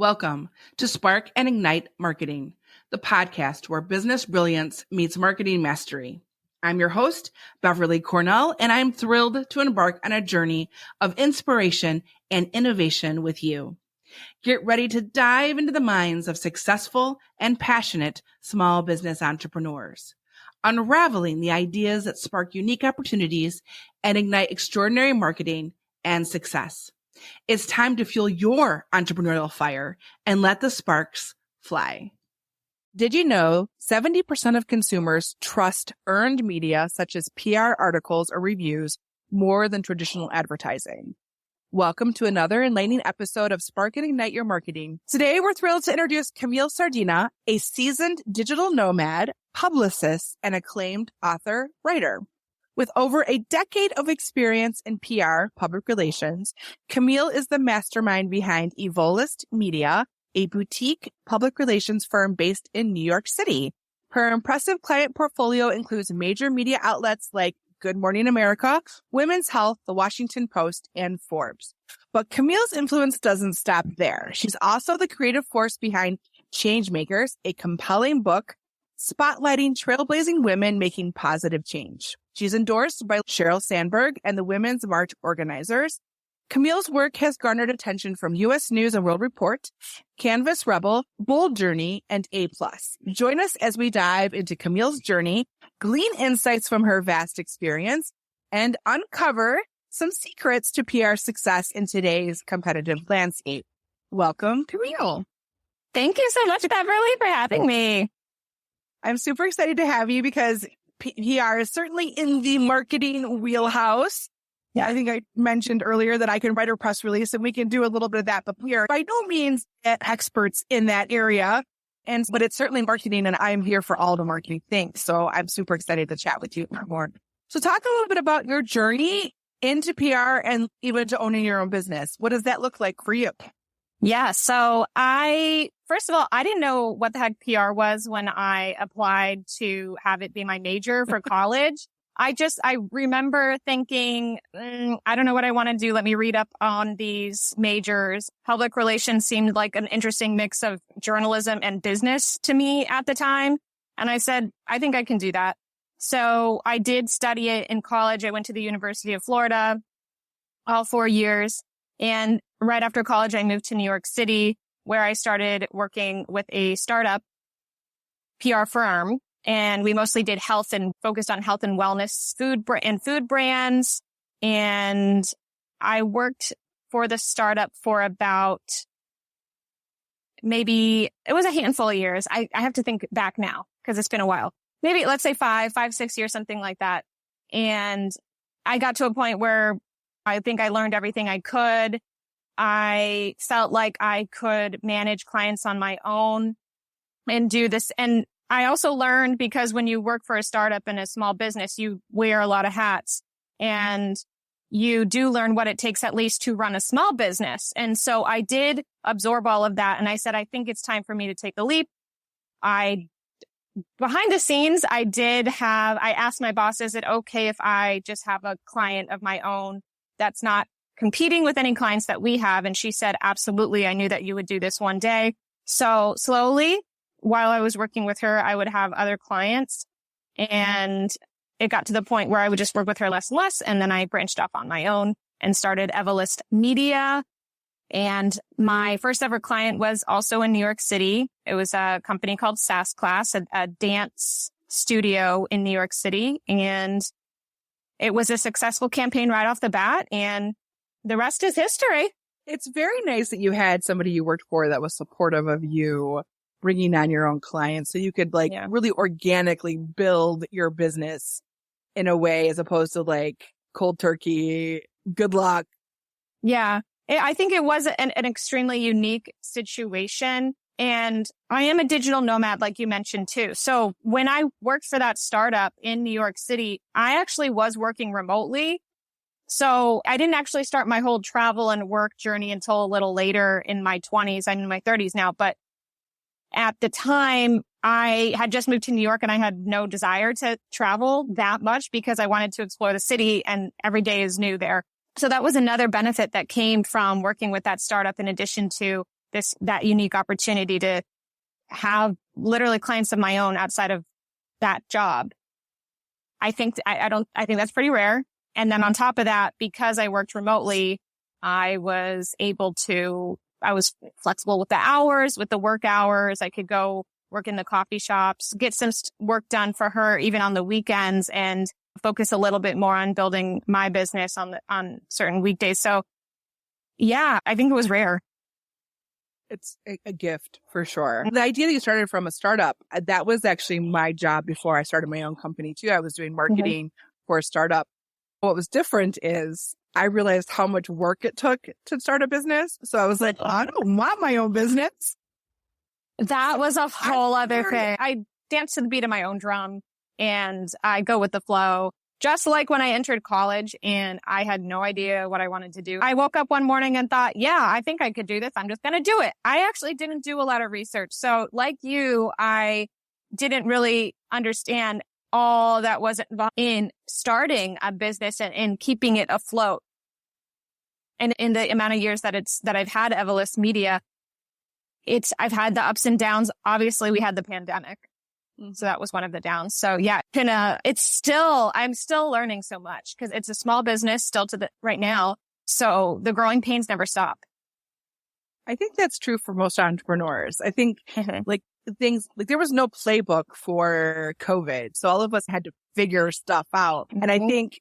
Welcome to Spark and Ignite Marketing, the podcast where business brilliance meets marketing mastery. I'm your host, Beverly Cornell, and I'm thrilled to embark on a journey of inspiration and innovation with you. Get ready to dive into the minds of successful and passionate small business entrepreneurs, unraveling the ideas that spark unique opportunities and ignite extraordinary marketing and success. It's time to fuel your entrepreneurial fire and let the sparks fly. Did you know 70% of consumers trust earned media such as PR articles or reviews more than traditional advertising? Welcome to another enlightening episode of Spark and Ignite Your Marketing. Today, we're thrilled to introduce Camile Sardina, a seasoned digital nomad, publicist, and acclaimed author-writer. With over a decade of experience in PR, public relations, Camile is the mastermind behind Evolist Media, a boutique public relations firm based in New York City. Her impressive client portfolio includes major media outlets like Good Morning America, Women's Health, The Washington Post, and Forbes. But Camile's influence doesn't stop there. She's also the creative force behind Changemakers, a compelling book spotlighting trailblazing women making positive change. She's endorsed by Sheryl Sandberg and the Women's March organizers. Camile's work has garnered attention from U.S. News and World Report, Canvas Rebel, Bold Journey, and A+. Join us as we dive into Camile's journey, glean insights from her vast experience, and uncover some secrets to PR success in today's competitive landscape. Welcome, Camile. Thank you so much, Beverly, for having me. I'm super excited to have you because PR is certainly in the marketing wheelhouse. Yeah, I think I mentioned earlier that I can write a press release and we can do a little bit of that, but we are by no means experts in that area. But it's certainly marketing and I'm here for all the marketing things. So I'm super excited to chat with you more. So talk a little bit about your journey into PR and even to owning your own business. What does that look like for you? Yeah. So first of all, I didn't know what the heck PR was when I applied to have it be my major for college. I remember thinking, I don't know what I want to do. Let me read up on these majors. Public relations seemed like an interesting mix of journalism and business to me at the time. And I said, I think I can do that. So I did study it in college. I went to the University of Florida all 4 years. And right after college, I moved to New York City, where I started working with a startup PR firm. And we mostly did health and focused on health and wellness, food brands. And I worked for the startup for about maybe, it was a handful of years. I have to think back now because it's been a while. Maybe let's say 6 years, something like that. And I got to a point where I think I learned everything I could. I felt like I could manage clients on my own and do this. And I also learned because when you work for a startup in a small business, you wear a lot of hats and you do learn what it takes at least to run a small business. And so I did absorb all of that. And I said, I think it's time for me to take the leap. Behind the scenes, I asked my boss, is it okay if I just have a client of my own that's not competing with any clients that we have? And she said, absolutely. I knew that you would do this one day. So slowly, while I was working with her, I would have other clients. And it got to the point where I would just work with her less and less. And then I branched off on my own and started Evolist Media. And my first ever client was also in New York City. It was a company called SAS Class, a dance studio in New York City. And it was a successful campaign right off the bat, and the rest is history. It's very nice that you had somebody you worked for that was supportive of you bringing on your own clients so you could really organically build your business in a way as opposed to like cold turkey, good luck. Yeah, I think it was an extremely unique situation. And I am a digital nomad, like you mentioned, too. So when I worked for that startup in New York City, I actually was working remotely. So I didn't actually start my whole travel and work journey until a little later in my 20s. I'm in my 30s now. But at the time, I had just moved to New York and I had no desire to travel that much because I wanted to explore the city and every day is new there. So that was another benefit that came from working with that startup in addition to that unique opportunity to have literally clients of my own outside of that job. I think that's pretty rare. And then on top of that, because I worked remotely, I was flexible with the hours, with the work hours. I could go work in the coffee shops, get some work done for her, even on the weekends, and focus a little bit more on building my business on certain weekdays. So yeah, I think it was rare. It's a gift for sure. The idea that you started from a startup, that was actually my job before I started my own company too. I was doing marketing for a startup. What was different is I realized how much work it took to start a business. So I was like, I don't want my own business. That was a whole other thing. I dance to the beat of my own drum and I go with the flow. Just like when I entered college and I had no idea what I wanted to do. I woke up one morning and thought, yeah, I think I could do this. I'm just going to do it. I actually didn't do a lot of research. So like you, I didn't really understand all that was involved in starting a business and in keeping it afloat. And in the amount of years that I've had Evolist Media, I've had the ups and downs. Obviously, we had the pandemic. So that was one of the downs. So yeah, I'm still learning so much because it's a small business still right now. So the growing pains never stop. I think that's true for most entrepreneurs. I think there was no playbook for COVID. So all of us had to figure stuff out. And I think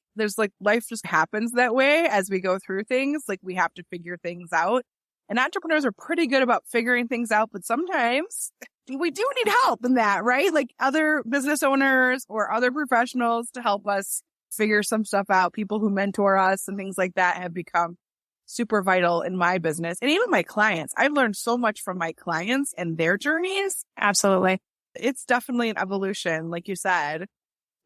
life just happens that way as we go through things. Like we have to figure things out. And entrepreneurs are pretty good about figuring things out, but sometimes we do need help in that, right? Like other business owners or other professionals to help us figure some stuff out. People who mentor us and things like that have become super vital in my business and even my clients. I've learned so much from my clients and their journeys. Absolutely. It's definitely an evolution, like you said.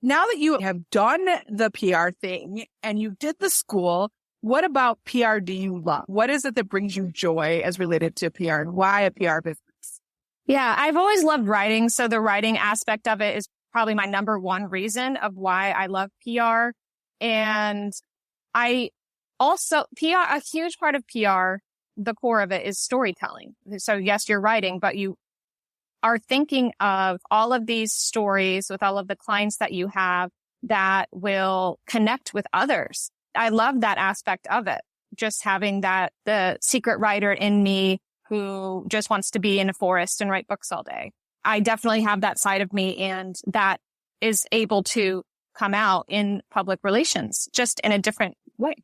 Now that you have done the PR thing and you did the school, what about PR do you love? What is it that brings you joy as related to PR and why a PR business? Yeah, I've always loved writing. So the writing aspect of it is probably my number one reason of why I love PR. And I also, a huge part of PR, the core of it is storytelling. So yes, you're writing, but you are thinking of all of these stories with all of the clients that you have that will connect with others. I love that aspect of it. Just having the secret writer in me who just wants to be in a forest and write books all day. I definitely have that side of me, and that is able to come out in public relations, just in a different way.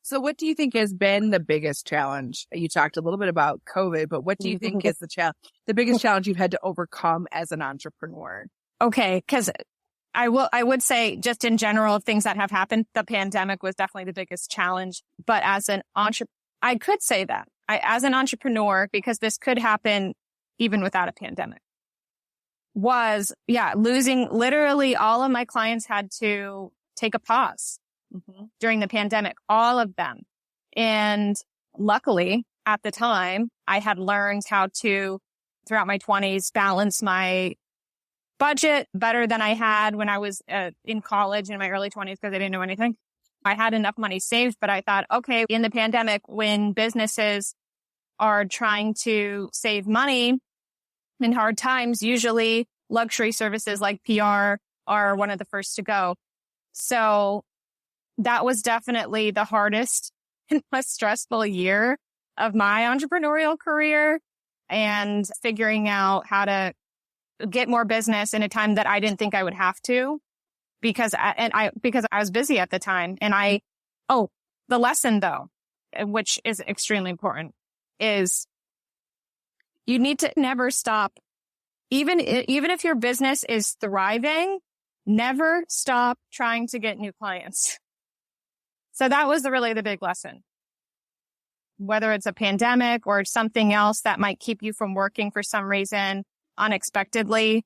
So what do you think has been the biggest challenge? You talked a little bit about COVID, but what do you think is the biggest challenge you've had to overcome as an entrepreneur? Okay, because I would say just in general, things that have happened, the pandemic was definitely the biggest challenge. But as an entrepreneur, I could say that as an entrepreneur, because this could happen even without a pandemic, losing literally all of my clients had to take a pause during the pandemic, all of them. And luckily at the time I had learned how to, throughout my 20s, balance my budget better than I had when I was in college in my early 20s because I didn't know anything. I had enough money saved, but I thought, okay, in the pandemic, when businesses are trying to save money in hard times, usually luxury services like PR are one of the first to go. So that was definitely the hardest and most stressful year of my entrepreneurial career, and figuring out how to get more business in a time that I didn't think I would have to because I was busy at the time. And the lesson though, which is extremely important, is you need to never stop. Even if your business is thriving, never stop trying to get new clients. So that was really the big lesson. Whether it's a pandemic or something else that might keep you from working for some reason unexpectedly,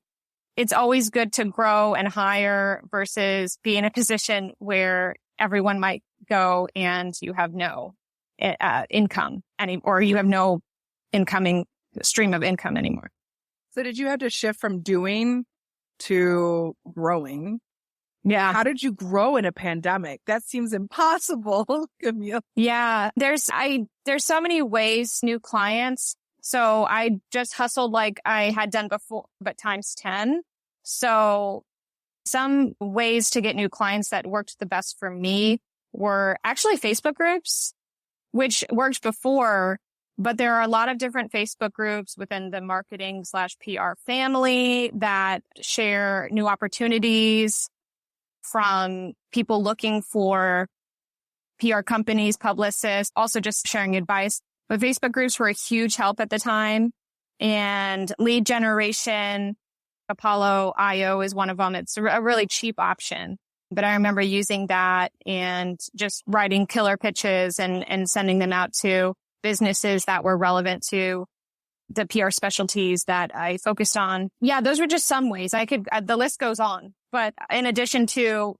it's always good to grow and hire versus be in a position where everyone might go and you have no income or you have no incoming stream of income anymore. So did you have to shift from doing to growing? Yeah. How did you grow in a pandemic? That seems impossible, Camille. Yeah. There's so many ways, new clients. So I just hustled like I had done before, but times 10. So some ways to get new clients that worked the best for me were actually Facebook groups, which worked before, but there are a lot of different Facebook groups within the marketing/PR family that share new opportunities from people looking for PR companies, publicists, also just sharing advice. But Facebook groups were a huge help at the time. And lead generation, Apollo IO is one of them. It's a really cheap option. But I remember using that and just writing killer pitches and sending them out to businesses that were relevant to the PR specialties that I focused on. Yeah, those were just some ways. The list goes on. But in addition to,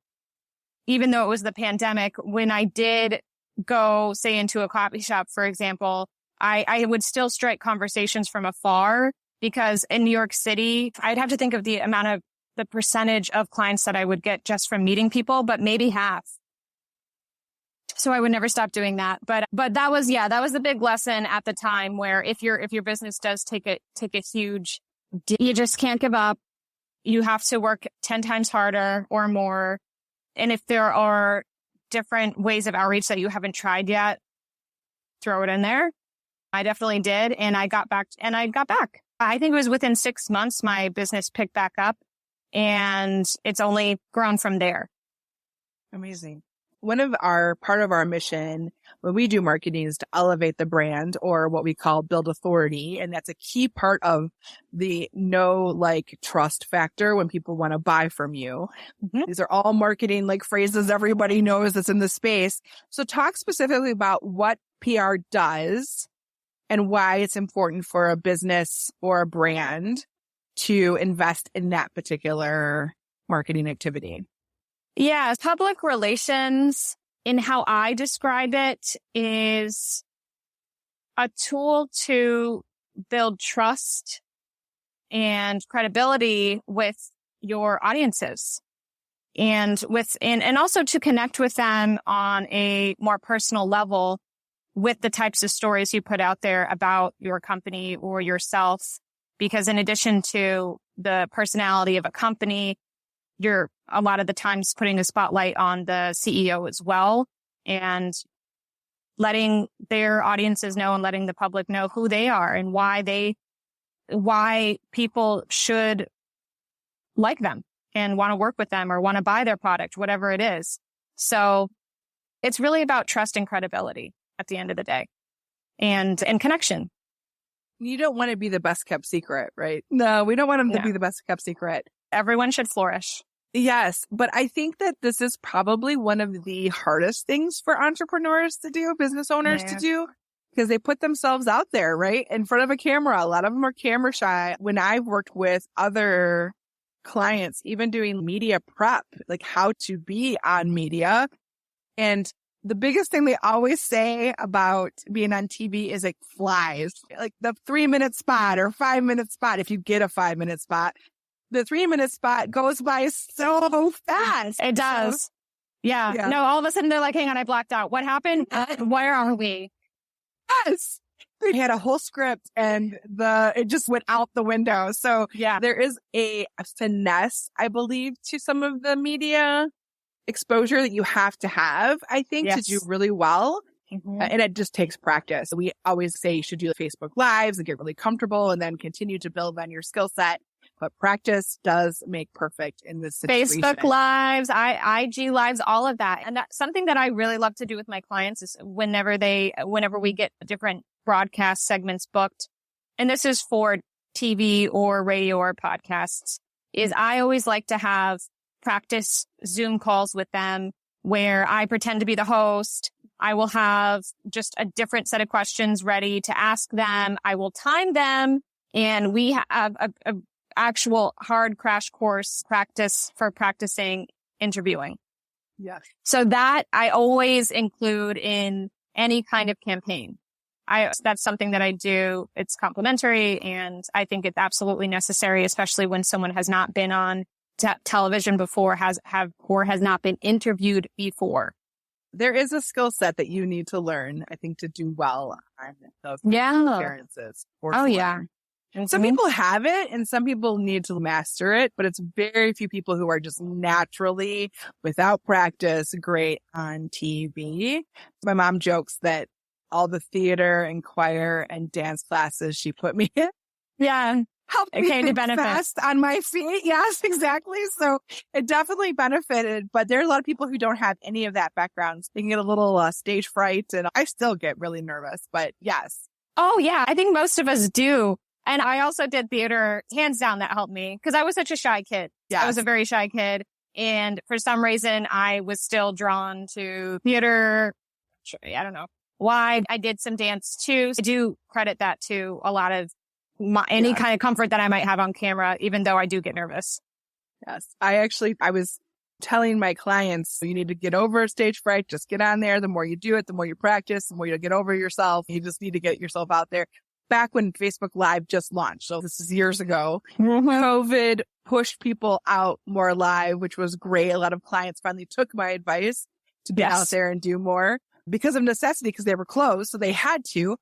even though it was the pandemic, when I did go, say, into a coffee shop, for example, I would still strike conversations from afar because in New York City, I'd have to think of the percentage of clients that I would get just from meeting people, but maybe half. So I would never stop doing that. But that was the big lesson at the time, where if your business does take a huge dip, you just can't give up. You have to work 10 times harder or more. And if there are different ways of outreach that you haven't tried yet, throw it in there. I definitely did. And I got back. I think it was within 6 months, my business picked back up, and it's only grown from there. Amazing. Part of our mission when we do marketing is to elevate the brand, or what we call build authority. And that's a key part of the trust factor when people want to buy from you. Mm-hmm. These are all marketing phrases everybody knows that's in the space. So talk specifically about what PR does and why it's important for a business or a brand to invest in that particular marketing activity. Yeah, public relations, in how I describe it, is a tool to build trust and credibility with your audiences, and also to connect with them on a more personal level with the types of stories you put out there about your company or yourself. Because in addition to the personality of a company, you're a lot of the times putting a spotlight on the CEO as well, and letting their audiences know and letting the public know who they are and why people should like them and want to work with them or want to buy their product, whatever it is. So it's really about trust and credibility at the end of the day, and connection. You don't want to be the best kept secret, right? No, we don't want them to be the best kept secret. Everyone should flourish. Yes. But I think that this is probably one of the hardest things for entrepreneurs to do, business owners to do, because they put themselves out there, right? In front of a camera. A lot of them are camera shy. When I've worked with other clients, even doing media prep, how to be on media. And the biggest thing they always say about being on TV is flies, the 3-minute spot or 5-minute spot. If you get a 5-minute spot, the 3-minute spot goes by so fast. It does. Yeah. No, all of a sudden they're like, hang on, I blacked out. What happened? Where are we? Yes. They had a whole script and it just went out the window. So there is a finesse, I believe, to some of the media exposure that you have to have, I think, to do really well. Mm-hmm. And it just takes practice. We always say you should do Facebook Lives and get really comfortable and then continue to build on your skill set. But practice does make perfect in this situation. Facebook Lives, IG Lives, all of that. And that's something that I really love to do with my clients is whenever we get different broadcast segments booked, and this is for TV or radio or podcasts, is I always like to have practice Zoom calls with them where I pretend to be the host. I will have just a different set of questions ready to ask them. I will time them, and we have a actual hard crash course practice for practicing interviewing. Yes. So that I always include in any kind of campaign. That's something that I do. It's complimentary, and I think it's absolutely necessary, especially when someone has not been on television before, has not been interviewed before. There is a skill set that you need to learn, I think, to do well on those appearances. Yeah. Some people have it and some people need to master it, but it's very few people who are just naturally, without practice, great on TV. My mom jokes that all the theater and choir and dance classes she put me in. Yeah. Helped me think fast on my feet. Yes, exactly. So it definitely benefited, but there are a lot of people who don't have any of that background. They can get a little stage fright, and I still get really nervous, but yes. Oh yeah. I think most of us do. And I also did theater, hands down, that helped me because I was such a shy kid. Yes. I was a very shy kid. And for some reason, I was still drawn to theater. I don't know why. I did some dance too. I do credit that to a lot of any kind of comfort that I might have on camera, even though I do get nervous. Yes. I was telling my clients, you need to get over stage fright. Just get on there. The more you do it, the more you practice, the more you'll get over yourself. You just need to get yourself out there. Back when Facebook Live just launched. So this is years ago. COVID pushed people out more live, which was great. A lot of clients finally took my advice to get out there and do more because of necessity, because they were closed. So they had to.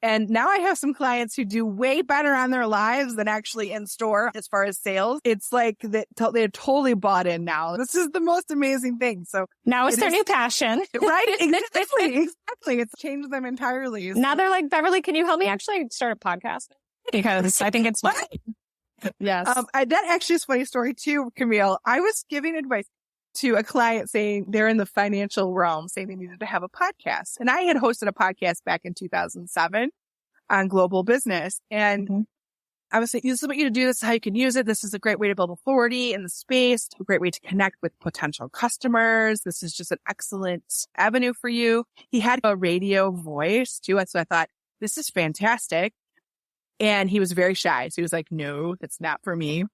And now I have some clients who do way better on their lives than actually in store as far as sales. It's like they're totally bought in now. This is the most amazing thing. So now it's their new passion. Right? Exactly. It's changed them entirely. So. Now they're like, Beverly, can you help me actually start a podcast? Because I think it's fun. Yes. That actually is a funny story too, Camille. I was giving advice to a client saying they're in the financial realm, saying they needed to have a podcast. And I had hosted a podcast back in 2007 on global business. And I was saying, this is what you do. This is how you can use it. This is a great way to build authority in the space, a great way to connect with potential customers. This is just an excellent avenue for you. He had a radio voice too. So I thought, this is fantastic. And he was very shy. So he was like, no, that's not for me.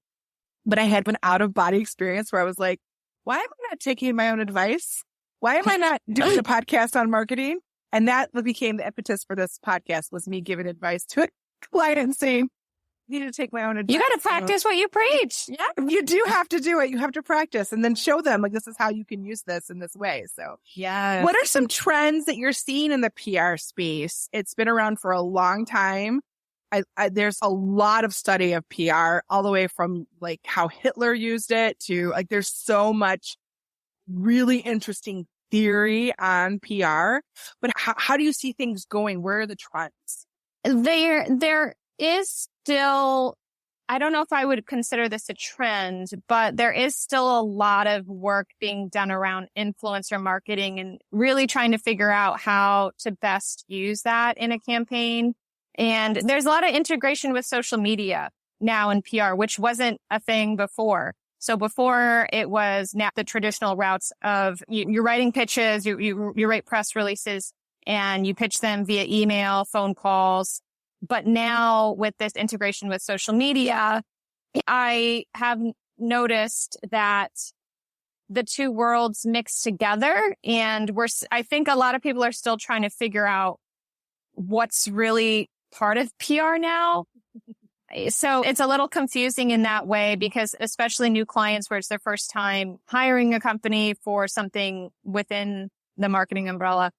But I had an out of body experience where I was like, why am I not taking my own advice? Why am I not doing a podcast on marketing? And that became the impetus for this podcast, was me giving advice to a client and saying, I need to take my own advice. You got to practice what you preach. Yeah, you do have to do it. You have to practice and then show them, like, this is how you can use this in this way. So yeah. What are some trends that you're seeing in the PR space? It's been around for a long time. There's a lot of study of PR, all the way from like how Hitler used it to like, there's so much really interesting theory on PR, but how do you see things going? Where are the trends? There is still, I don't know if I would consider this a trend, but there is still a lot of work being done around influencer marketing and really trying to figure out how to best use that in a campaign. And there's a lot of integration with social media now in PR, which wasn't a thing before. So before it was now the traditional routes of you're writing pitches, you write press releases and you pitch them via email, phone calls. But now with this integration with social media, I have noticed that the two worlds mix together, and I think a lot of people are still trying to figure out what's really part of PR now. So it's a little confusing in that way, because especially new clients where it's their first time hiring a company for something within the marketing umbrella,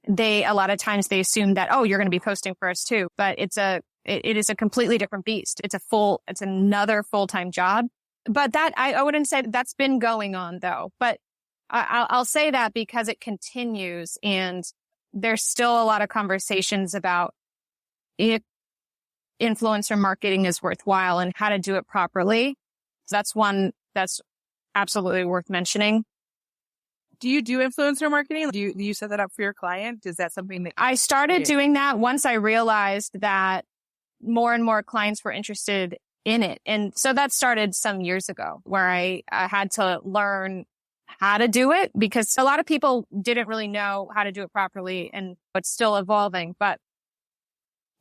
a lot of times they assume that, oh, you're going to be posting for us too. But it is a completely different beast. It's another full-time job. But that, I wouldn't say that's been going on though. But I'll say that because it continues, and there's still a lot of conversations about if influencer marketing is worthwhile and how to do it properly. So that's one that's absolutely worth mentioning. Do you do influencer marketing? Do you set that up for your client? Is that something that I started doing that once I realized that more and more clients were interested in it? And so that started some years ago, where I had to learn how to do it, because a lot of people didn't really know how to do it properly, and it's still evolving. But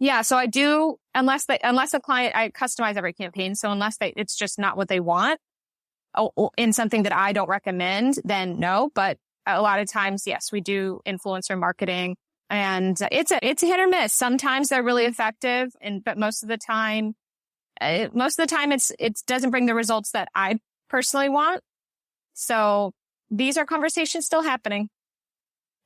yeah, so I do, unless a client, I customize every campaign. So unless it's just not what they want in something that I don't recommend, then no. But a lot of times, yes, we do influencer marketing, and it's a hit or miss. Sometimes they're really effective, but most of the time it doesn't bring the results that I personally want. So these are conversations still happening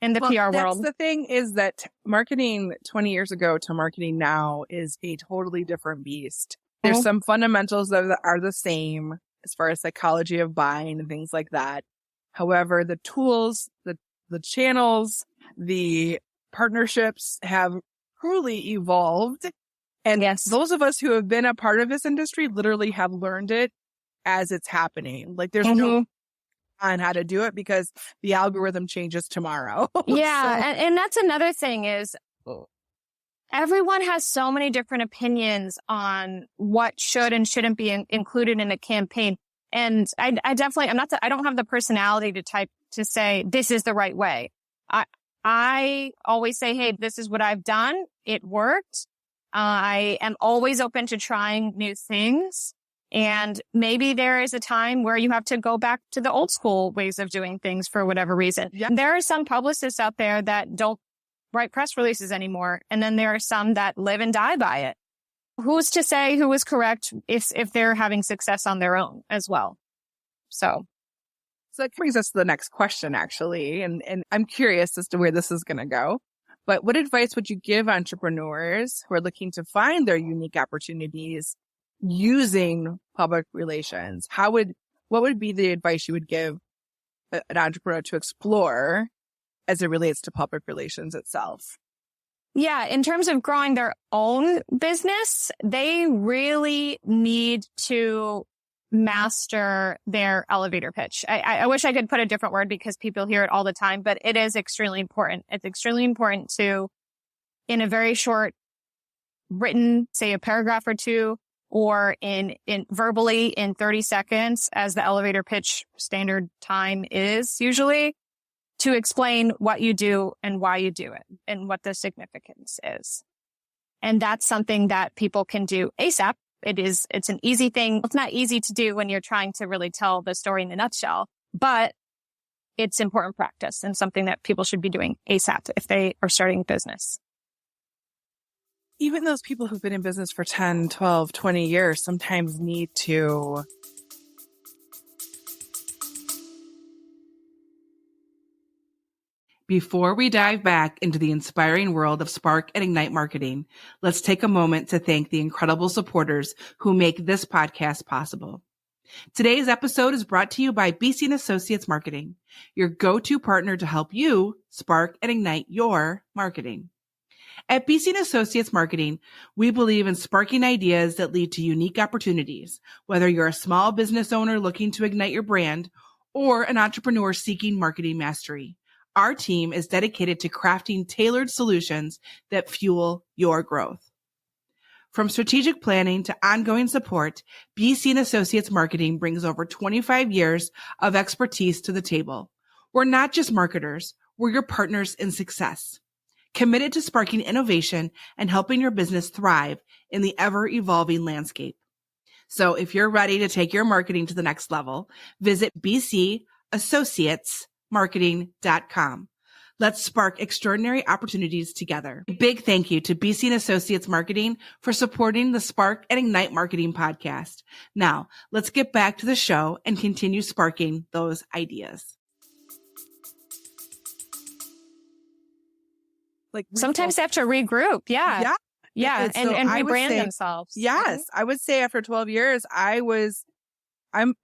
in the PR world. The thing is that marketing 20 years ago to marketing now is a totally different beast. There's some fundamentals that are the same as far as psychology of buying and things like that. However, the tools, the channels, the partnerships have truly evolved. And those of us who have been a part of this industry literally have learned it as it's happening. Like there's no on how to do it because the algorithm changes tomorrow. Yeah. And that's another thing is everyone has so many different opinions on what should and shouldn't be included in a campaign. And I don't have the personality to say this is the right way. I always say, hey, this is what I've done. It worked. I am always open to trying new things. And maybe there is a time where you have to go back to the old school ways of doing things for whatever reason. Yeah. There are some publicists out there that don't write press releases anymore. And then there are some that live and die by it. Who's to say who is correct if they're having success on their own as well? So that brings us to the next question, actually. And I'm curious as to where this is going to go. But what advice would you give entrepreneurs who are looking to find their unique opportunities using public relations? What would be the advice you would give an entrepreneur to explore as it relates to public relations itself? Yeah, in terms of growing their own business, they really need to master their elevator pitch. I wish I could put a different word because people hear it all the time, but it is extremely important. It's extremely important to, in a very short written, say a paragraph or two, or in verbally in 30 seconds, as the elevator pitch standard time is usually, to explain what you do and why you do it and what the significance is. And that's something that people can do ASAP. It's an easy thing. It's not easy to do when you're trying to really tell the story in a nutshell, but it's important practice and something that people should be doing ASAP if they are starting a business. Even those people who've been in business for 10, 12, 20 years sometimes need to Before we dive back into the inspiring world of Spark and Ignite marketing, let's take a moment to thank the incredible supporters who make this podcast possible. Today's episode is brought to you by BC & Associates Marketing, your go-to partner to help you spark and ignite your marketing. At BC & Associates Marketing, we believe in sparking ideas that lead to unique opportunities, whether you're a small business owner looking to ignite your brand or an entrepreneur seeking marketing mastery. Our team is dedicated to crafting tailored solutions that fuel your growth. From strategic planning to ongoing support, BC & Associates Marketing brings over 25 years of expertise to the table. We're not just marketers, we're your partners in success, committed to sparking innovation and helping your business thrive in the ever-evolving landscape. So if you're ready to take your marketing to the next level, visit bcassociatesmarketing.com. Let's spark extraordinary opportunities together. A big thank you to BC & Associates Marketing for supporting the Spark and Ignite Marketing podcast. Now, let's get back to the show and continue sparking those ideas. Like sometimes they have to regroup. Yeah. And rebrand themselves. Yes. I would say after 12 years,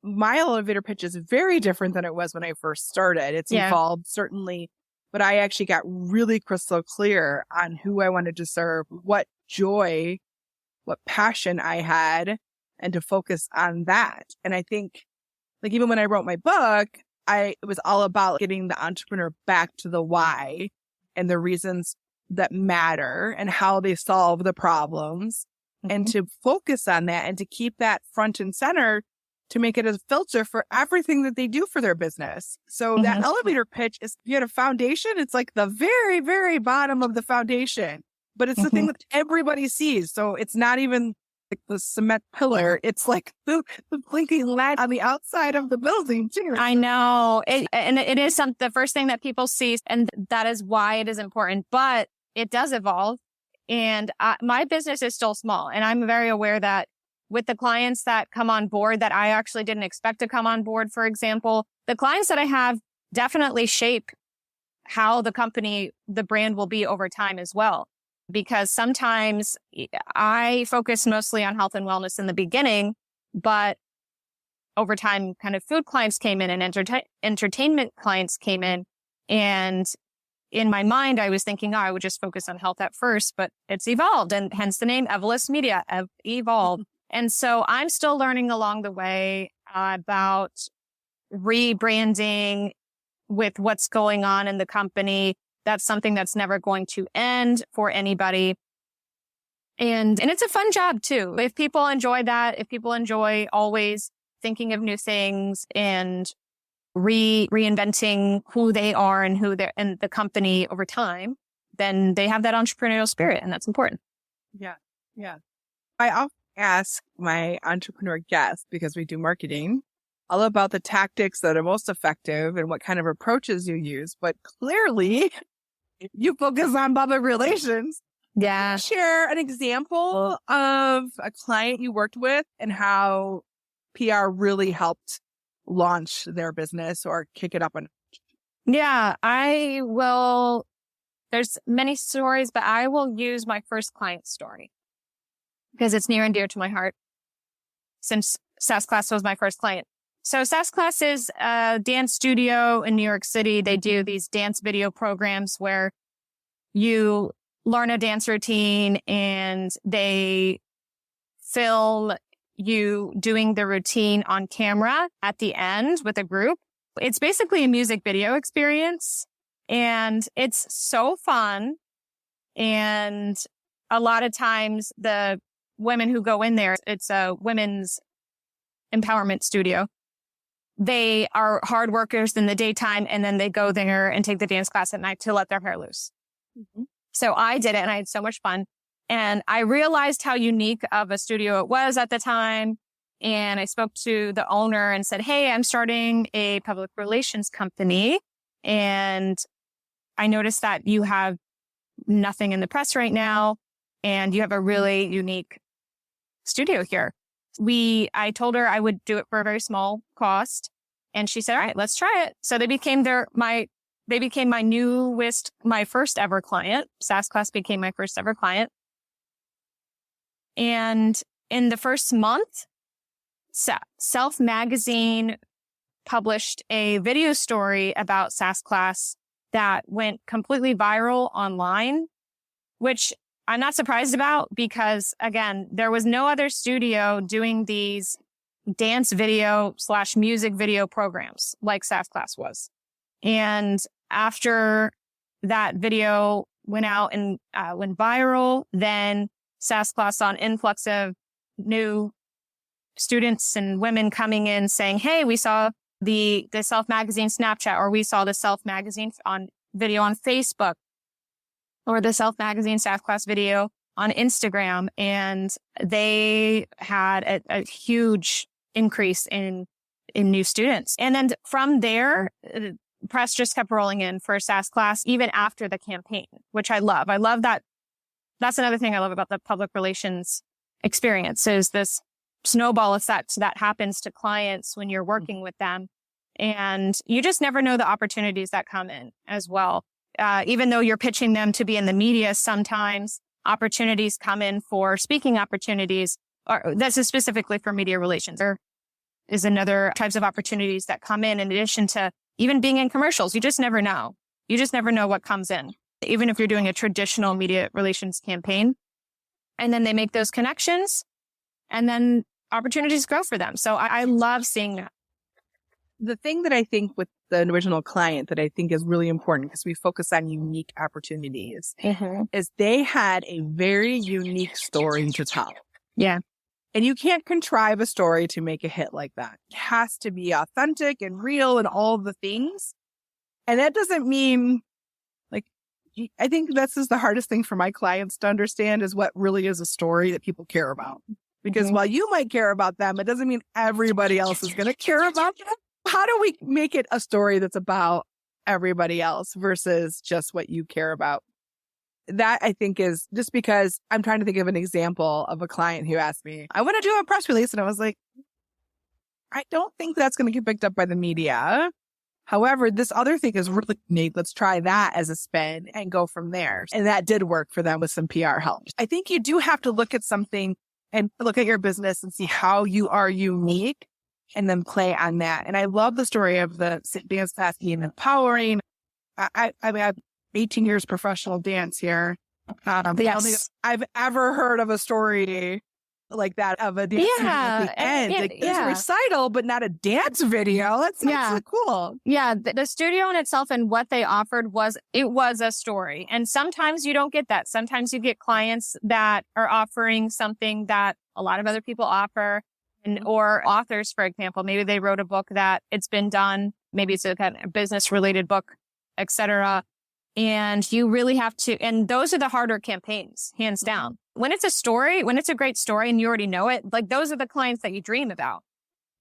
my elevator pitch is very different than it was when I first started. It's evolved certainly, but I actually got really crystal clear on who I wanted to serve, what joy, what passion I had, and to focus on that. And I think like even when I wrote my book, it was all about getting the entrepreneur back to the why and the reasons that matter and how they solve the problems and to focus on that and to keep that front and center to make it a filter for everything that they do for their business. So that elevator pitch is, you had a foundation. It's like the very, very bottom of the foundation, but it's the thing that everybody sees. So it's not even like the cement pillar. It's like the blinking light on the outside of the building too. I know. It is the first thing that people see. And that is why it is important, but it does evolve. And my business is still small. And I'm very aware that with the clients that come on board that I actually didn't expect to come on board, for example, the clients that I have definitely shape how the company, the brand will be over time as well. Because sometimes I focus mostly on health and wellness in the beginning, but over time, kind of food clients came in and entertainment clients came in. And in my mind, I was thinking, I would just focus on health at first, but it's evolved, and hence the name Evolist Media, evolved. And so I'm still learning along the way about rebranding with what's going on in the company. That's something that's never going to end for anybody. And it's a fun job too. If people enjoy that, if people enjoy always thinking of new things and reinventing who they are and who they're and the company over time, then they have that entrepreneurial spirit, and that's important. Yeah. Yeah. I often ask my entrepreneur guests, because we do marketing, all about the tactics that are most effective and what kind of approaches you use. But clearly you focus on public relations. Yeah. Share an example of a client you worked with and how PR really helped launch their business or kick it up. Yeah, I will. There's many stories, but I will use my first client story because it's near and dear to my heart since SAS Class was my first client. So SAS Class is a dance studio in New York City. They do these dance video programs where you learn a dance routine and they film you doing the routine on camera at the end with a group. It's basically a music video experience, and it's so fun. And a lot of times the women who go in there, it's a women's empowerment studio. They are hard workers in the daytime, and then they go there and take the dance class at night to let their hair loose. Mm-hmm. So I did it, and I had so much fun. And I realized how unique of a studio it was at the time. And I spoke to the owner and said, hey, I'm starting a public relations company. And I noticed that you have nothing in the press right now, and you have a really unique studio here. I told her I would do it for a very small cost. And she said, all right, let's try it. So they became my first ever client. SAS Class became my first ever client. And in the first month, Self Magazine published a video story about SAS Class that went completely viral online, which I'm not surprised about because, again, there was no other studio doing these dance video / music video programs like SAS Class was. And after that video went out and went viral, then SAS Class saw an influx of new students and women coming in saying, hey, we saw the Self Magazine Snapchat, or we saw the Self Magazine on video on Facebook, or the Self Magazine SAS Class video on Instagram. And they had a huge increase in new students. And then from there, press just kept rolling in for SAS Class, even after the campaign, which I love. I love that. That's another thing I love about the public relations experience is this snowball effect that happens to clients when you're working with them. And you just never know the opportunities that come in as well. Even though you're pitching them to be in the media, sometimes opportunities come in for speaking opportunities, or this is specifically for media relations. There is another types of opportunities that come in addition to even being in commercials. You just never know. You just never know what comes in, even if you're doing a traditional media relations campaign. And then they make those connections, and then opportunities grow for them. So I love seeing that. The thing that I think with the original client that I think is really important, because we focus on unique opportunities, is they had a very unique story to tell. Yeah. And you can't contrive a story to make a hit like that. It has to be authentic and real and all the things. And that doesn't mean, like, I think this is the hardest thing for my clients to understand is what really is a story that people care about. Because while you might care about them, it doesn't mean everybody else is going to care about them. How do we make it a story that's about everybody else versus just what you care about? that I think is just because I'm trying to think of an example of a client who asked me, I want to do a press release. And I was like, I don't think that's going to get picked up by the media. However, this other thing is really neat. Let's try that as a spin and go from there. And that did work for them with some PR help. I think you do have to look at something and look at your business and see how you are unique and then play on that. And I love the story of the dance class being empowering. I mean, I have 18 years professional dance here. I don't think I've ever heard of a story like that of a dance at the end. Like, there's a recital, but not a dance video. That's so cool. Yeah. The studio in itself and what they offered was a story. And sometimes you don't get that. Sometimes you get clients that are offering something that a lot of other people offer, and or authors, for example, maybe they wrote a book that it's been done. Maybe it's a kind of business related book, etc. And you really have to, and those are the harder campaigns, hands down. When it's a story, when it's a great story and you already know it, like those are the clients that you dream about.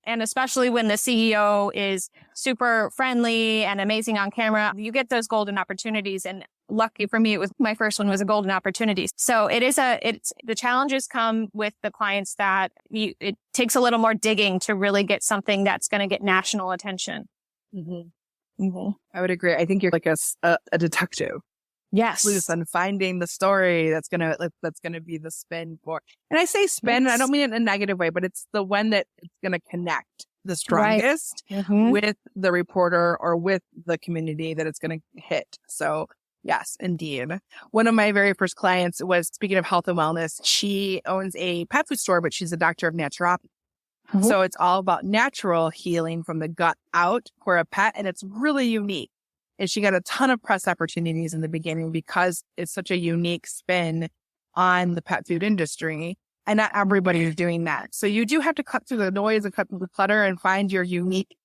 And especially when the CEO is super friendly and amazing on camera, you get those golden opportunities. And lucky for me, my first one was a golden opportunity. So the challenges come with the clients that it takes a little more digging to really get something that's going to get national attention. Mm-hmm. Mm-hmm. I would agree. I think you're like a detective. Yes. Loose on finding the story that's gonna be the spin for. And I say spin, and I don't mean it in a negative way, but it's the one that it's gonna connect the strongest with the reporter or with the community that it's gonna hit. So yes, indeed. One of my very first clients was, speaking of health and wellness, she owns a pet food store, but she's a doctor of naturopathy. So it's all about natural healing from the gut out for a pet, and it's really unique. And she got a ton of press opportunities in the beginning because it's such a unique spin on the pet food industry. And not everybody is doing that. So you do have to cut through the noise and cut through the clutter and find your unique.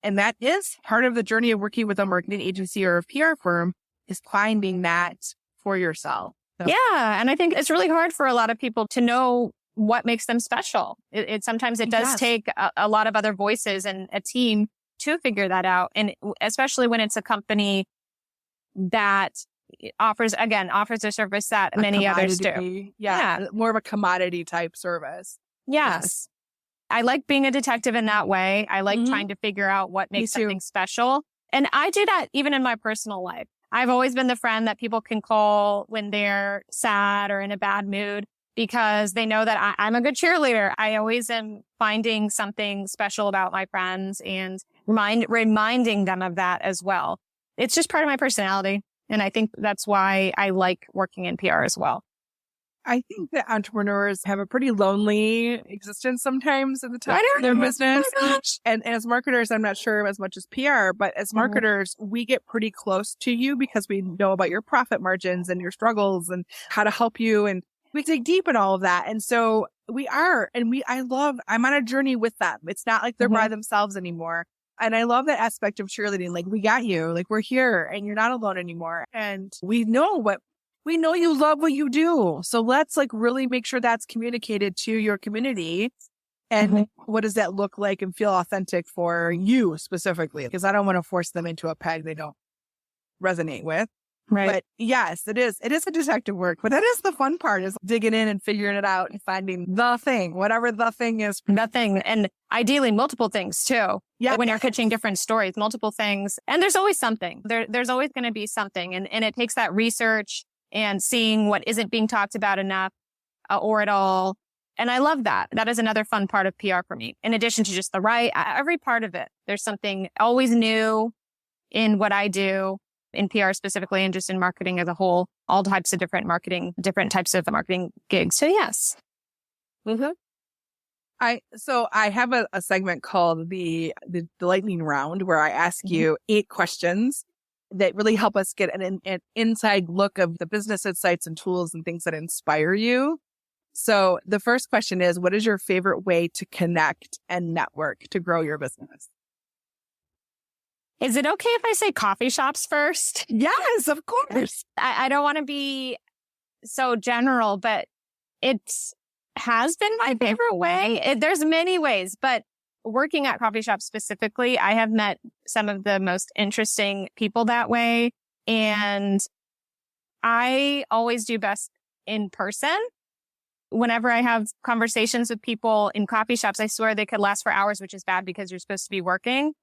And that is part of the journey of working with a marketing agency or a PR firm, is finding that for yourself. So. Yeah. And I think it's really hard for a lot of people to know what makes them special. Sometimes it does take a lot of other voices and a team to figure that out. And especially when it's a company that offers a service that many others do. Yeah. More of a commodity type service. Yes. I like being a detective in that way. I like trying to figure out what makes something special. And I do that even in my personal life. I've always been the friend that people can call when they're sad or in a bad mood, because they know that I'm a good cheerleader. I always am finding something special about my friends and reminding them of that as well. It's just part of my personality. And I think that's why I like working in PR as well. I think that entrepreneurs have a pretty lonely existence sometimes at the time of their business. And as marketers, I'm not sure as much as PR, but as marketers, we get pretty close to you because we know about your profit margins and your struggles and how to help you. And we dig deep in all of that. And so I'm on a journey with them. It's not like they're by themselves anymore. And I love that aspect of cheerleading. Like, we got you, like, we're here and you're not alone anymore. And we know you love what you do. So let's really make sure that's communicated to your community. And what does that look like and feel authentic for you specifically? Because I don't want to force them into a peg they don't resonate with. Right. But yes, it is a detective work, but that is the fun part, is digging in and figuring it out and finding the thing, whatever the thing is. The thing. And ideally multiple things too. Yeah. When you're pitching different stories, multiple things. And there's always something. There's always going to be something. And it takes that research and seeing what isn't being talked about enough or at all. And I love that. That is another fun part of PR for me. In addition to just every part of it, there's something always new in what I do. In PR specifically, and just in marketing as a whole, all types of different types of marketing gigs. So yes. I have a segment called the lightning round, where I ask you 8 questions that really help us get an inside look of the business insights and tools and things that inspire you. So the first question is, what is your favorite way to connect and network to grow your business? Is it okay if I say coffee shops first? Yes, of course. I don't want to be so general, but it has been my favorite way. There's many ways, but working at coffee shops specifically, I have met some of the most interesting people that way. And I always do best in person. Whenever I have conversations with people in coffee shops, I swear they could last for hours, which is bad because you're supposed to be working.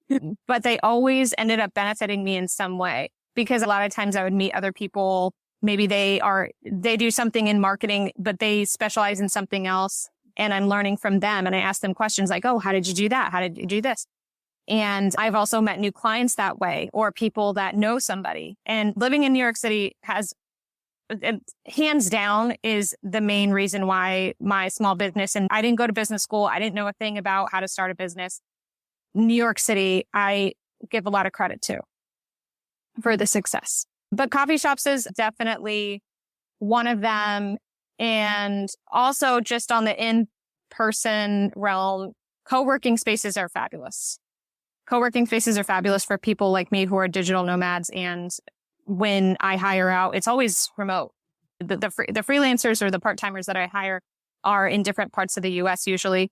But they always ended up benefiting me in some way, because a lot of times I would meet other people. Maybe they do something in marketing, but they specialize in something else. And I'm learning from them. And I ask them questions like, oh, how did you do that? How did you do this? And I've also met new clients that way, or people that know somebody. And living in New York City has, hands down, is the main reason why my small business, and I didn't go to business school. I didn't know a thing about how to start a business. New York City, I give a lot of credit to for the success. But coffee shops is definitely one of them. And also just on the in-person realm, co-working spaces are fabulous. Co-working spaces are fabulous for people like me who are digital nomads. And when I hire out, it's always remote. The freelancers or the part-timers that I hire are in different parts of the US usually.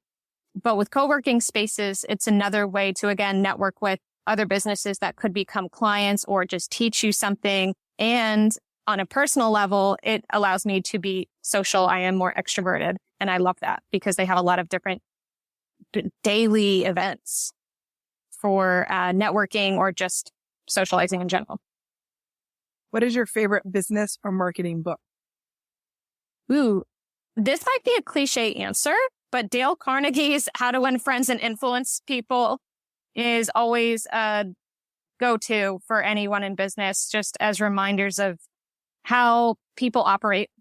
But with co-working spaces, it's another way to, again, network with other businesses that could become clients or just teach you something. And on a personal level, it allows me to be social. I am more extroverted. And I love that because they have a lot of different daily events for networking or just socializing in general. What is your favorite business or marketing book? Ooh, this might be a cliche answer, but Dale Carnegie's How to Win Friends and Influence People is always a go-to for anyone in business, just as reminders of how people operate.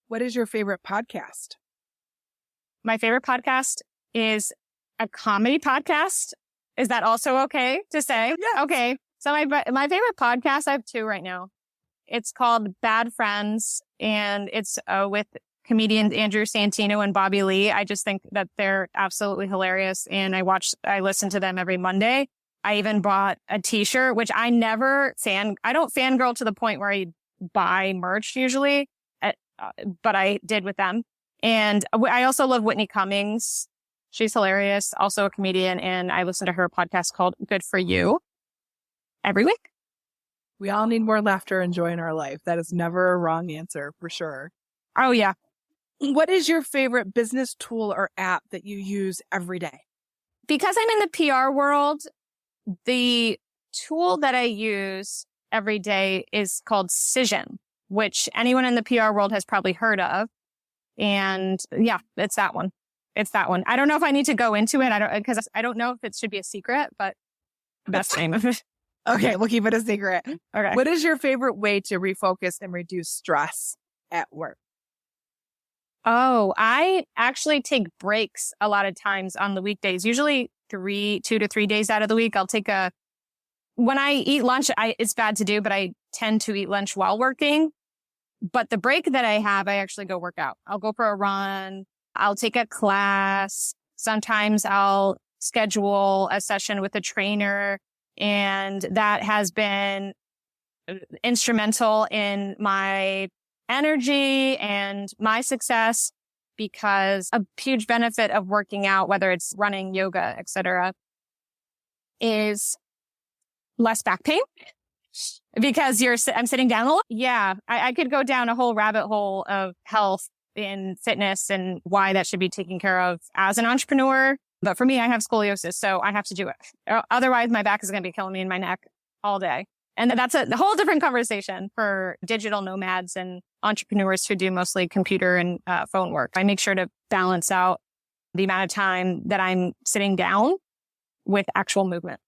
What is your favorite podcast? My favorite podcast is a comedy podcast. Is that also okay to say? Yeah. Okay. So my favorite podcast, I have two right now. It's called Bad Friends, and it's with comedians Andrew Santino and Bobby Lee. I just think that they're absolutely hilarious, and I listen to them every Monday. I even bought a t-shirt, which I don't fangirl to the point where I buy merch usually, but I did with them. And I also love Whitney Cummings. She's hilarious, also a comedian, and I listen to her podcast called Good For You every week. We all need more laughter and joy in our life. That is never a wrong answer, for sure. Oh, yeah. What is your favorite business tool or app that you use every day? Because I'm in the PR world, the tool that I use every day is called Cision, which anyone in the PR world has probably heard of. And yeah, it's that one. I don't know if I need to go into it. Because I don't know if it should be a secret, but best name of it. Okay, we'll keep it a secret. Okay. What is your favorite way to refocus and reduce stress at work? Oh, I actually take breaks a lot of times on the weekdays, usually 2 to 3 days out of the week. When I eat lunch, it's bad to do, but I tend to eat lunch while working. But the break that I have, I actually go work out. I'll go for a run. I'll take a class. Sometimes I'll schedule a session with a trainer. And that has been instrumental in my energy and my success, because a huge benefit of working out, whether it's running, yoga, etc., is less back pain because I'm sitting down a lot. Yeah, I could go down a whole rabbit hole of health in fitness and why that should be taken care of as an entrepreneur. But for me, I have scoliosis, so I have to do it. Otherwise, my back is going to be killing me in my neck all day. And that's a whole different conversation for digital nomads and entrepreneurs who do mostly computer and phone work. I make sure to balance out the amount of time that I'm sitting down with actual movement.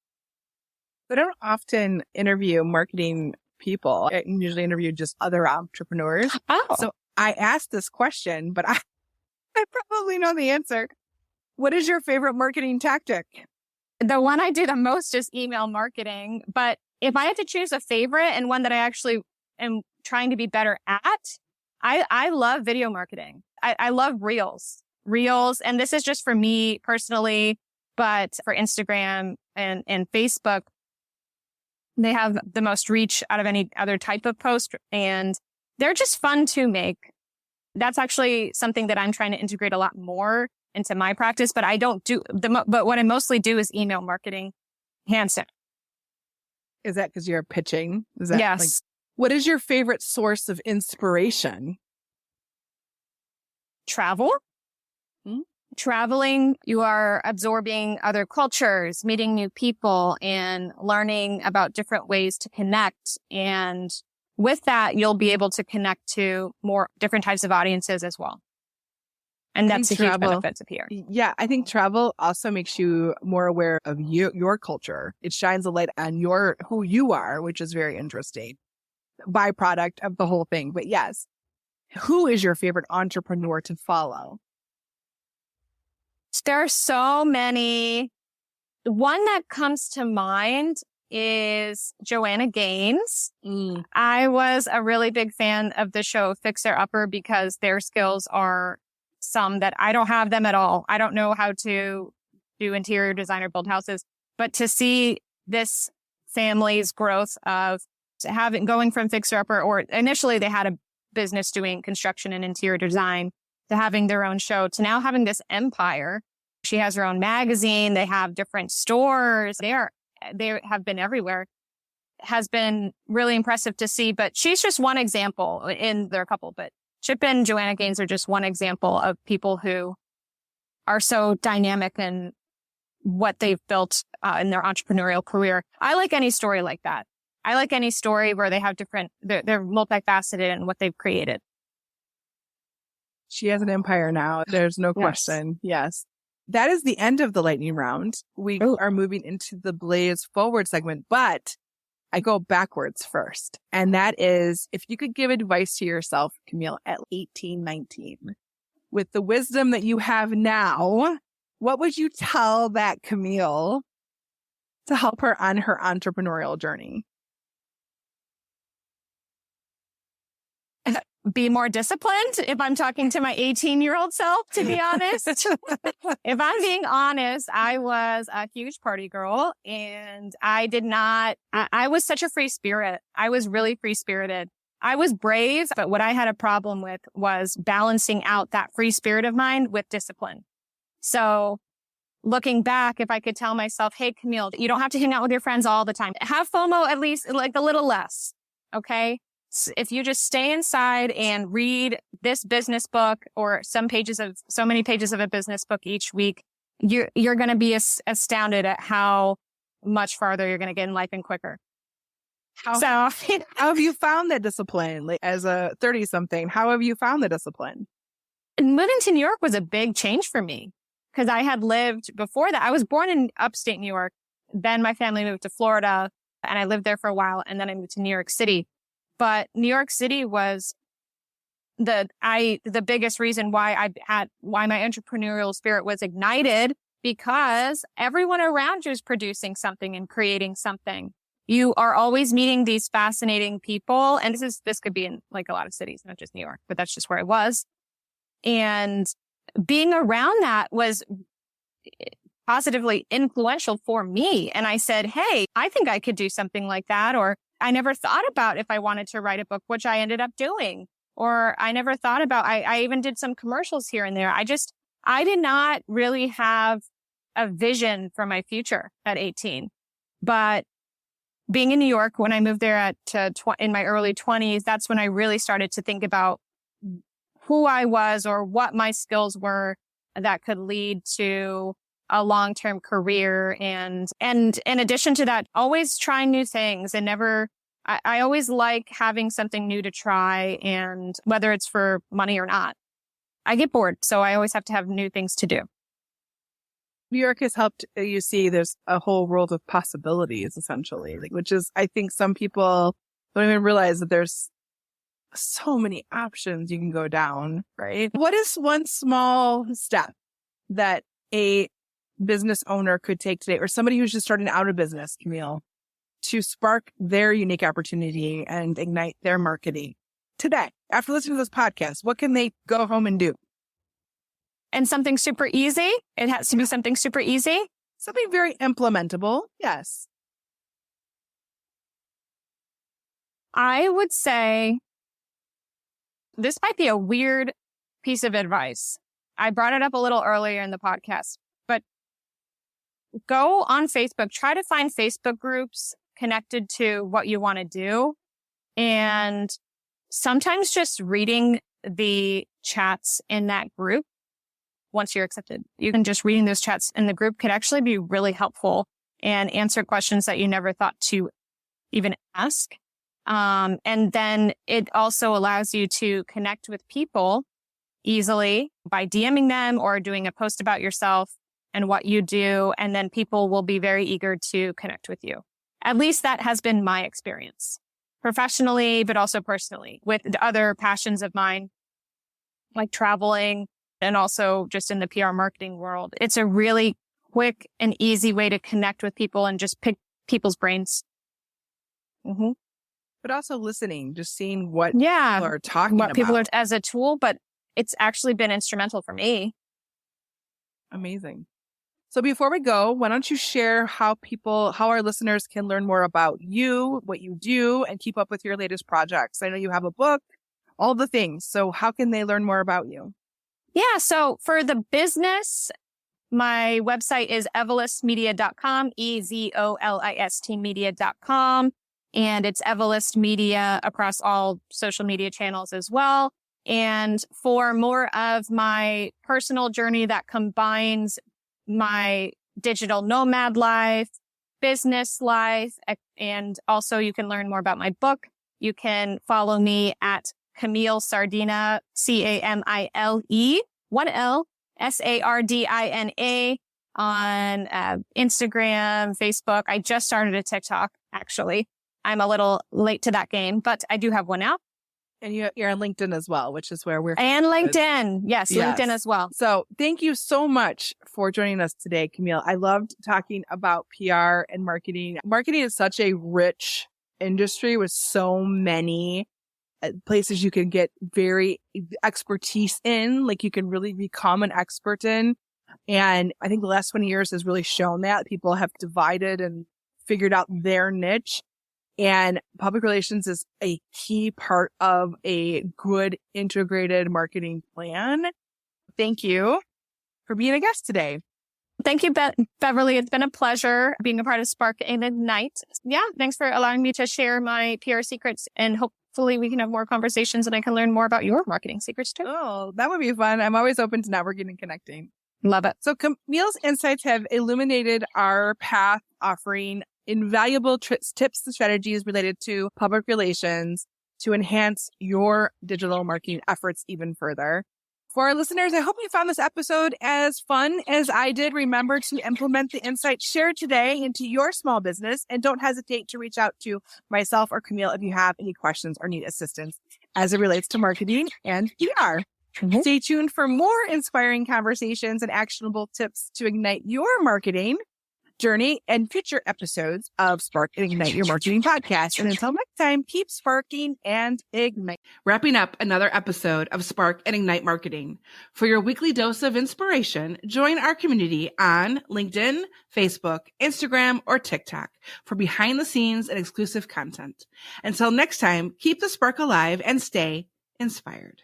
I don't often interview marketing people. I usually interview just other entrepreneurs. Oh. So I asked this question, but I probably know the answer. What is your favorite marketing tactic? The one I do the most is email marketing. But if I had to choose a favorite and one that I actually am trying to be better at, I love video marketing. I love Reels. And this is just for me personally, but for Instagram and Facebook, they have the most reach out of any other type of post, and they're just fun to make. That's actually something that I'm trying to integrate a lot more into my practice, but I don't do but what I mostly do is email marketing, hands down. Is that because you're pitching? Is that yes. What is your favorite source of inspiration? Travel. Traveling, you are absorbing other cultures, meeting new people, and learning about different ways to connect. And with that, you'll be able to connect to more different types of audiences as well. And that's a huge benefit of here. Yeah, I think travel also makes you more aware of your culture. It shines a light on who you are, which is very interesting. Byproduct of the whole thing. But yes, who is your favorite entrepreneur to follow? There are so many. One that comes to mind is Joanna Gaines. I was a really big fan of the show Fixer Upper because their skills are some that I don't have them at all. I don't know how to do interior design or build houses, but to see this family's growth of going from Fixer Upper, or initially they had a business doing construction and interior design, to having their own show, to now having this empire. She has her own magazine. They have different stores. They have been everywhere. Has been really impressive to see, but she's just one example. There are a couple, but Chip and Joanna Gaines are just one example of people who are so dynamic in what they've built in their entrepreneurial career. I like any story like that. I like any story where they have they're multifaceted in what they've created. She has an empire now. There's no question. Yes. That is the end of the lightning round. We are moving into the Blaze Forward segment, but I go backwards first. And that is, if you could give advice to yourself, Camile, at 18, 19, with the wisdom that you have now, what would you tell that Camile to help her on her entrepreneurial journey? Be more disciplined, if I'm talking to my 18-year-old self, to be honest. If I'm being honest, I was a huge party girl, and I was such a free spirit. I was really free-spirited. I was brave, but what I had a problem with was balancing out that free spirit of mine with discipline. So looking back, if I could tell myself, hey, Camile, you don't have to hang out with your friends all the time. Have FOMO at least like a little less, okay? If you just stay inside and read this business book or so many pages of a business book each week, you're going to be astounded at how much farther you're going to get in life and quicker. How have you found that discipline? Like, as a 30-something, how have you found the discipline? Moving to New York was a big change for me because I had lived before that. I was born in upstate New York. Then my family moved to Florida and I lived there for a while. And then I moved to New York City. But New York City was the biggest reason why my entrepreneurial spirit was ignited, because everyone around you is producing something and creating something. You are always meeting these fascinating people. And this could be in like a lot of cities, not just New York, but that's just where I was. And being around that was positively influential for me. And I said, hey, I think I could do something like that. Or I never thought about if I wanted to write a book, which I ended up doing. Or I never thought about, I even did some commercials here and there. I did not really have a vision for my future at 18. But being in New York, when I moved there in my early 20s, that's when I really started to think about who I was or what my skills were that could lead to a long-term career. And in addition to that, always trying new things and I always like having something new to try, and whether it's for money or not. I get bored, so I always have to have new things to do. New York has helped you see there's a whole world of possibilities, essentially, which is, I think some people don't even realize that there's so many options you can go down, right? What is one small step that a business owner could take today, or somebody who's just starting out a business, Camile, to spark their unique opportunity and ignite their marketing today? After listening to this podcast, what can they go home and do? And something super easy. It has to be something super easy. Something very implementable. Yes. I would say this might be a weird piece of advice. I brought it up a little earlier in the podcast, but go on Facebook, try to find Facebook groups connected to what you want to do, And sometimes just reading the chats in that group, once you're accepted, you can just reading those chats in the group could actually be really helpful and answer questions that you never thought to even ask. And then it also allows you to connect with people easily by DMing them or doing a post about yourself and what you do. And then people will be very eager to connect with you. At least that has been my experience professionally, but also personally with other passions of mine, like traveling and also just in the PR marketing world. It's a really quick and easy way to connect with people and just pick people's brains. Mm-hmm. But also listening, just seeing what people are talking about. People are as a tool, but it's actually been instrumental for me. Amazing. So before we go, why don't you share how our listeners can learn more about you, what you do, and keep up with your latest projects? I know you have a book, all the things. So how can they learn more about you? Yeah. So for the business, my website is evolistmedia.com, EZOLIST media.com. And it's Evolist Media across all social media channels as well. And for more of my personal journey that combines my digital nomad life, business life, and also you can learn more about my book. You can follow me at Camile Sardina, CAMILE, 1L, SARDINA on Instagram, Facebook. I just started a TikTok, actually. I'm a little late to that game, but I do have one now. And you're on LinkedIn as well, which is where we're... And LinkedIn. Yes, LinkedIn as well. So thank you so much for joining us today, Camile. I loved talking about PR and marketing. Marketing is such a rich industry with so many places you can get very expertise in, like you can really become an expert in. And I think the last 20 years has really shown that people have divided and figured out their niche. And public relations is a key part of a good integrated marketing plan. Thank you for being a guest today. Thank you, Beverly. It's been a pleasure being a part of Spark and Ignite. Yeah, thanks for allowing me to share my PR secrets, and hopefully we can have more conversations and I can learn more about your marketing secrets too. Oh, that would be fun. I'm always open to networking and connecting. Love it. So Camile's insights have illuminated our path, offering invaluable tips and strategies related to public relations to enhance your digital marketing efforts even further. For our listeners, I hope you found this episode as fun as I did. Remember to implement the insights shared today into your small business, and don't hesitate to reach out to myself or Camile if you have any questions or need assistance as it relates to marketing and PR. Mm-hmm. Stay tuned for more inspiring conversations and actionable tips to ignite your marketing journey and future episodes of Spark and Ignite Your Marketing podcast. And until next time, keep sparking and ignite. Wrapping up another episode of Spark and Ignite Marketing. For your weekly dose of inspiration, join our community on LinkedIn, Facebook, Instagram, or TikTok for behind the scenes and exclusive content. Until next time, keep the spark alive and stay inspired.